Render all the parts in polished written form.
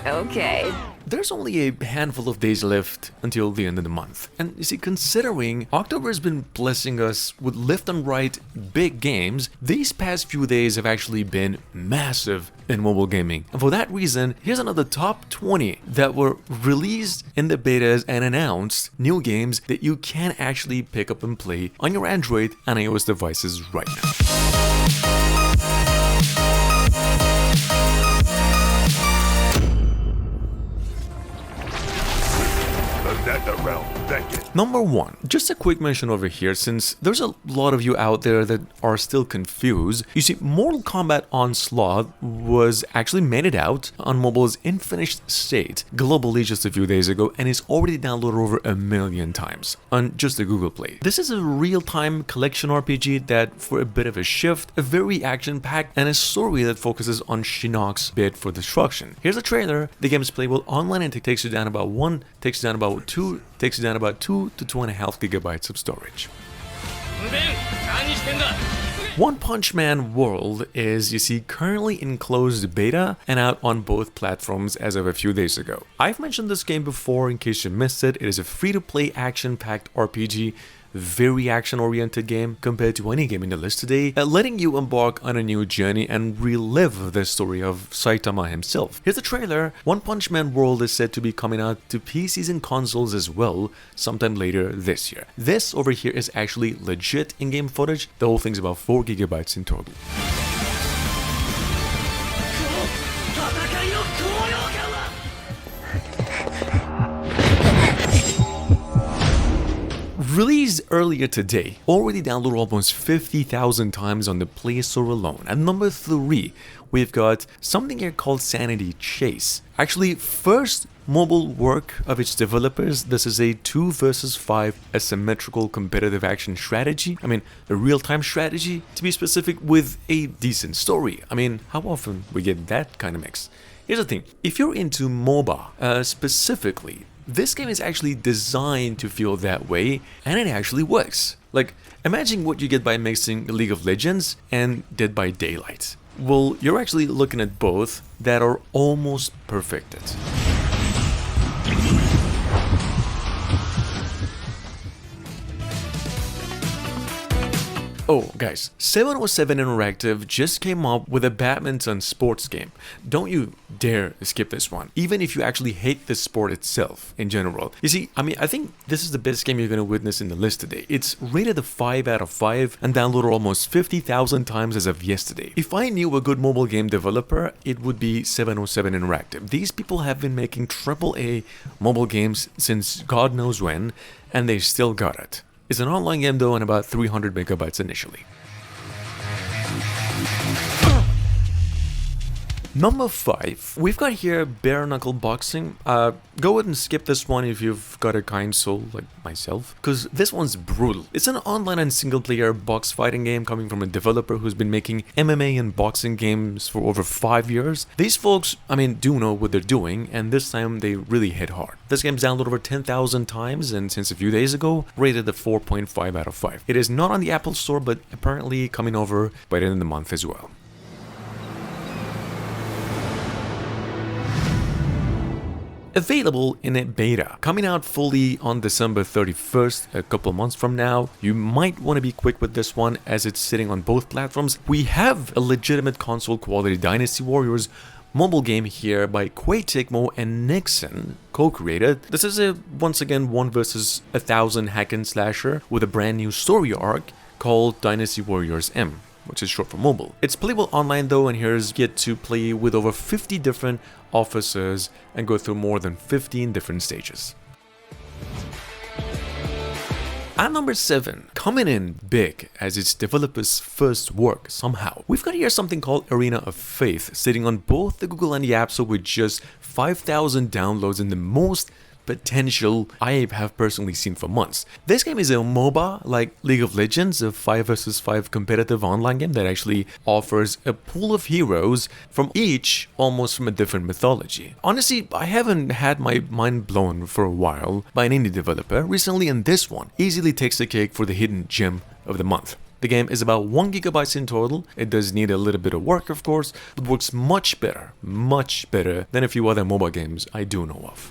Okay. There's only a handful of days left until the end of the month. And you see, considering October has been blessing us with left and right big games, these past few days have actually been massive in mobile gaming. And for that reason, here's another top 20 that were released in the betas and announced new games that you can actually pick up and play on your Android and iOS devices right now. Number 1, just a quick mention over here, since there's a lot of you out there that are still confused. You see, Mortal Kombat Onslaught was actually made it out on mobile's in finished state globally just a few days ago and is already downloaded over 1 million times on just the Google Play. This is a real-time collection RPG that, for a bit of a shift, a very action-packed and a story that focuses on Shinnok's bid for destruction. Here's a trailer. The game is playable online and it takes you down about 1, takes you down about 2, takes you down about 2 to 2.5 gigabytes of storage. One Punch Man World is, you see, currently in closed beta and out on both platforms as of a few days ago. I've mentioned this game before in case you missed it. It is a free-to-play action-packed RPG, very action-oriented game compared to any game in the list today, letting you embark on a new journey and relive the story of Saitama himself. Here's the trailer. One Punch Man World is said to be coming out to PCs and consoles as well sometime later this year. This over here is actually legit in-game footage. The whole thing's about 4 gigabytes in total. Released earlier today, already downloaded almost 50,000 times on the Play Store alone. At number 3, we've got something here called Sanity Chase. Actually, first mobile work of its developers. This is a 2 versus 5 asymmetrical competitive action strategy. I mean, a real-time strategy, to be specific, with a decent story. I mean, how often we get that kind of mix? Here's the thing, if you're into MOBA specifically, this game is actually designed to feel that way, and it actually works. Like, imagine what you get by mixing League of Legends and Dead by Daylight. Well, you're actually looking at both that are almost perfected. Oh, guys, 707 Interactive just came up with a badminton sports game. Don't you dare skip this one, even if you actually hate the sport itself in general. You see, I think this is the best game you're going to witness in the list today. It's rated a 5 out of 5 and downloaded almost 50,000 times as of yesterday. If I knew a good mobile game developer, it would be 707 Interactive. These people have been making AAA mobile games since God knows when, and they still got it. It's an online game though, and about 300 megabytes initially. Number 5, we've got here bare knuckle boxing. Go ahead and skip this one if you've got a kind soul like myself, because this one's brutal. It's an online and single player box fighting game coming from a developer who's been making MMA and boxing games for over 5 years. These folks, do know what they're doing, and this time they really hit hard. This game's downloaded over 10,000 times, and since a few days ago, rated a 4.5 out of 5. It is not on the Apple Store, but apparently coming over by the end of the month as well. Available in a beta, coming out fully on December 31st, a couple months from now. You might want to be quick with this one as it's sitting on both platforms. We have a legitimate console quality Dynasty Warriors mobile game here by Koei Tecmo and Nixon, co-created. This is a, once again, 1 versus 1,000 hack and slasher with a brand new story arc called Dynasty Warriors M, which is short for mobile. It's playable online though, and here's get to play with over 50 different officers and go through more than 15 different stages. At number 7, coming in big as its developer's first work somehow, we've got here something called Arena of Faith, sitting on both the Google and the App Store with just 5,000 downloads and the most potential I have personally seen for months. This game is a MOBA like League of Legends, a 5 versus 5 competitive online game that actually offers a pool of heroes from each almost from a different mythology. Honestly, I haven't had my mind blown for a while by an indie developer recently, and this one easily takes the cake for the hidden gem of the month. The game is about 1 GB in total. It does need a little bit of work, of course, but works much better than a few other mobile games I do know of.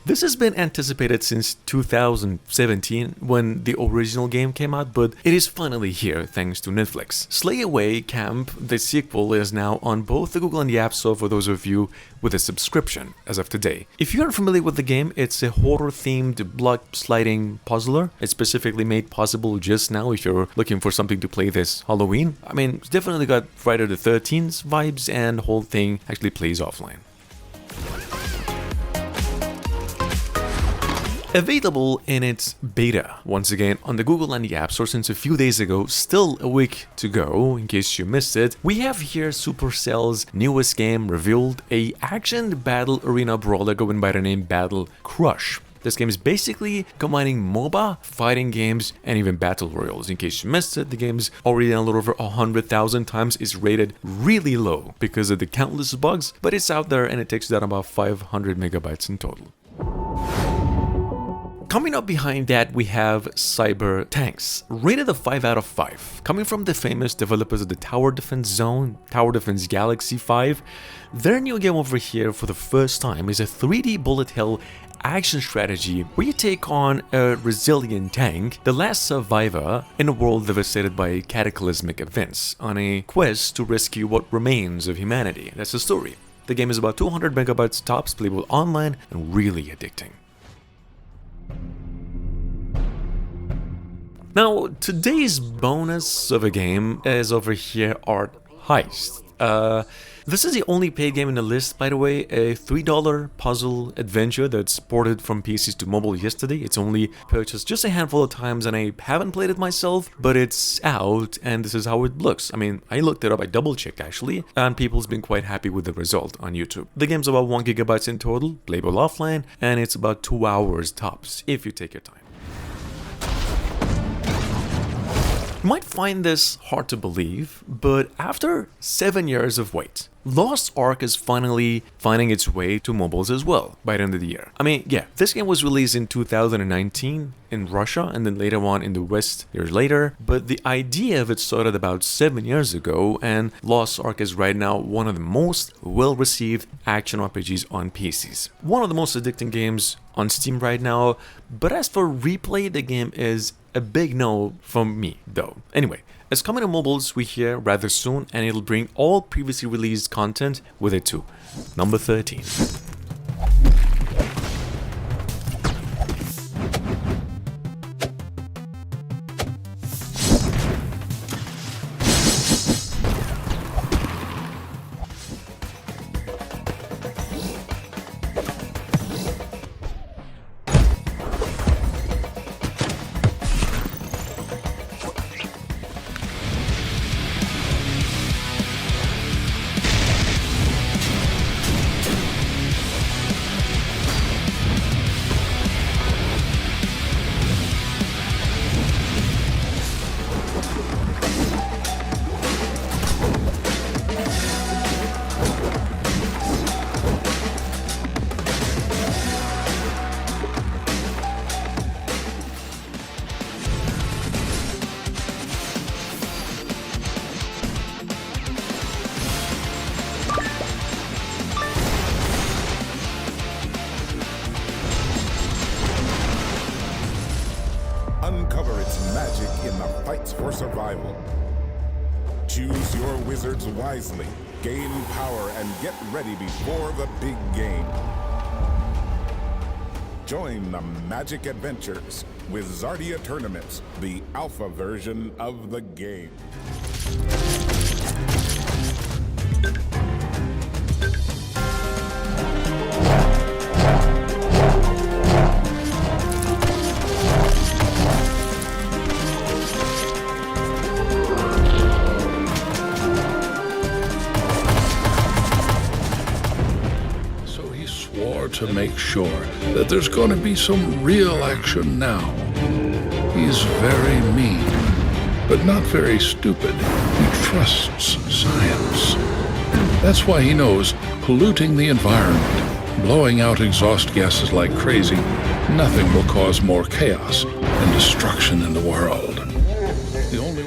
This has been anticipated since 2017 when the original game came out, but it is finally here thanks to Netflix. Slay Away Camp, the sequel, is now on both the Google and the App Store for those of you with a subscription as of today. If you aren't familiar with the game, it's a horror-themed blood-sliding puzzler. It's specifically made possible just now if you're looking for something to play this Halloween. I mean, it's definitely got Friday the 13th vibes, and the whole thing actually plays offline. Available in its beta, once again, on the Google and the App Store since a few days ago, still a week to go, in case you missed it. We have here Supercell's newest game revealed, a action battle arena brawler going by the name Battle Crush. This game is basically combining MOBA, fighting games, and even battle royals. In case you missed it, the game's already downloaded over 100,000 times, is rated really low because of the countless bugs, but it's out there and it takes down about 500 megabytes in total. Coming up behind that, we have Cyber Tanks, rated a 5 out of 5. Coming from the famous developers of the Tower Defense Zone, Tower Defense Galaxy 5, their new game over here for the first time is a 3D bullet hell action strategy where you take on a resilient tank, the last survivor in a world devastated by cataclysmic events, on a quest to rescue what remains of humanity. That's the story. The game is about 200 megabytes tops, playable online, and really addicting. Now, today's bonus of a game is over here, Art Heist. This is the only paid game in the list, by the way, a $3 puzzle adventure that's ported from PCs to mobile yesterday. It's only purchased just a handful of times and I haven't played it myself, but it's out and this is how it looks. I mean, I looked it up, I double-checked actually, and people's been quite happy with the result on YouTube. The game's about 1 GB in total, playable offline, and it's about 2 hours tops, if you take your time. You might find this hard to believe, but after 7 years of wait, Lost Ark is finally finding its way to mobiles as well by the end of the year. I mean, yeah, this game was released in 2019 in Russia and then later on in the West years later, but the idea of it started about 7 years ago, and Lost Ark is right now one of the most well-received action RPGs on PCs. One of the most addicting games on Steam right now, but as for replay, the game is a big no from me, though. Anyway, it's coming to mobiles, we hear, rather soon, and it'll bring all previously released content with it too. Number 13. Uncover its magic in the fights for survival. Choose your wizards wisely, gain power, and get ready before the big game. Join the magic adventures with Zardia Tournaments, the alpha version of the game. To make sure that there's going to be some real action now. He's very mean, but not very stupid. He trusts science. That's why he knows polluting the environment, blowing out exhaust gases like crazy, nothing will cause more chaos and destruction in the world. The only